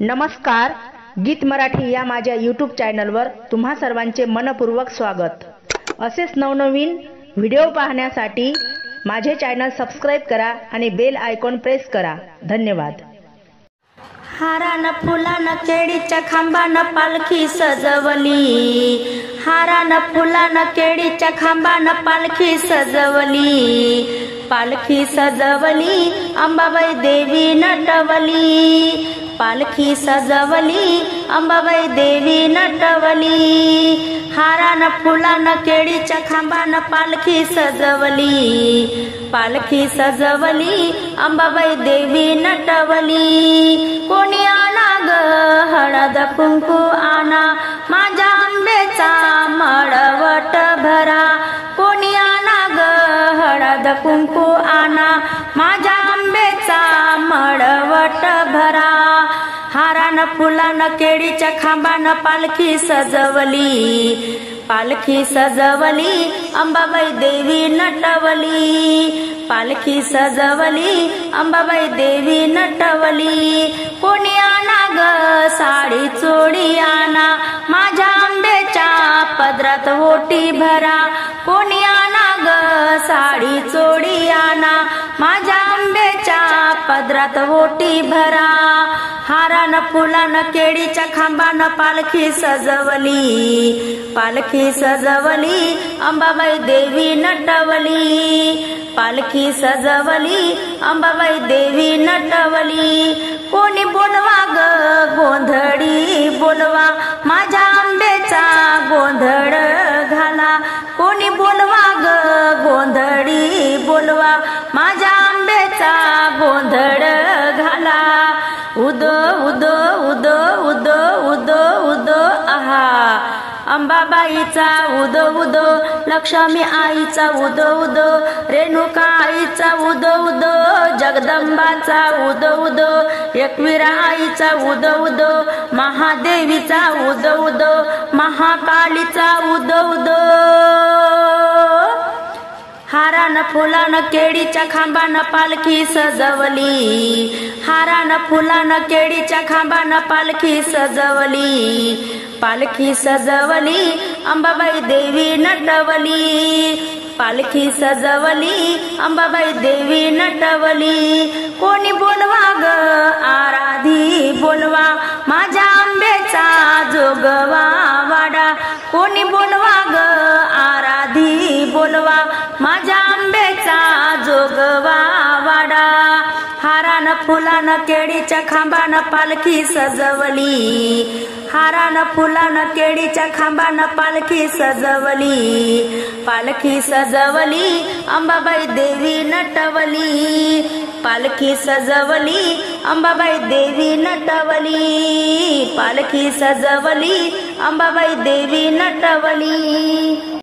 नमस्कार, गीत मराठी या माझ्या यूट्यूब चॅनलवर तुम्हा सर्वांचे मनपूर्वक स्वागत। असेच नवनवीन व्हिडिओ पाहण्यासाठी माझे चॅनल सबस्क्राइब करा आणि बेल आयकॉन प्रेस करा। धन्यवाद। हारान फुलान केळीच्या खांबान पालखी सजवली, हारान फुलान केळीच्या खांबान पालखी सजवली, पालखी सजवली अंबाबाई देवी नटवली, पालखी सजवली अंबाबाई देवी नटवली, हारान फुलान केळीच्या खांबान पालखी सजवली, पालखी सजवली अंबाबाई देवी नटवली। कोणी आणा ग हळद कुंकू आणा, माझ्या आंब्याचा मळवट भरा, कोणी आणा ग हळद कुंकू आणा, माझ्या आंब्याचा मळवट भरा, हारान फुलान केळीच्या खांबान पालखी सजवली, पालखी सजवली अंबाबाई देवी नटवली, पालखी सजवली अंबाबाई देवी नटवली। कोणी आणा ग साडी चोळी आणा, माझ्या आंब्याच्या पदरात ओटी भरा, कोणी आणा ग साडी चोळी आणा, माझ्या आंब्याच्या पदरात ओटी भरा, हारान फुलान केळीच्या खांबान पालखी सजवली, पालखी सजवली अंबाबाई देवी नटवली, पालखी सजवली अंबाबाई देवी नटवली। कोणी बोलवा ग गोंधळी बोलवा, माझ्या आंब्याचा गोंधळ घाला, कोणी बोलवा ग गोंधळी बोलवा, माझ्या आंब्याचा गोंधळ घाला। उदो उदो उदो उदो उदो उदो आहा, अंबाबाईचा उदो उदो, लक्ष्मी आईचा उदो उदो, रेणुका आईचा उदो उदो, जगदंबाचा उदो उदो, एकविरा आईचा उदो उदो, महादेवीचा उदो उदो, महाकालीचा उदो उदो। हारान फुलान केळीच्या खांबान पालखी सजवली, हारान फुलान केळीच्या खांबान पालखी सजवली, पालखी सजवली अंबाबाई देवी नटवली, पालखी सजवली अंबाबाई देवी नटवली। कोणी बोलवा ग आराधी बोलवा, माझ्या आंब्याचा जोगवा वाडा, कोणी बोलवा ग आराधी बोलवा, माझ्या आंब्याचा जोगवा वाडा, हारान फुलान केळीच्या खांबान पालखी सजवली, हारान फुलान केळीच्या खांबान पालखी सजवली, पालखी सजवली अंबाबाई देवी नटवली, पालखी सजवली अंबाबाई देवी नटवली, पालखी सजवली अंबाबाई देवी नटवली।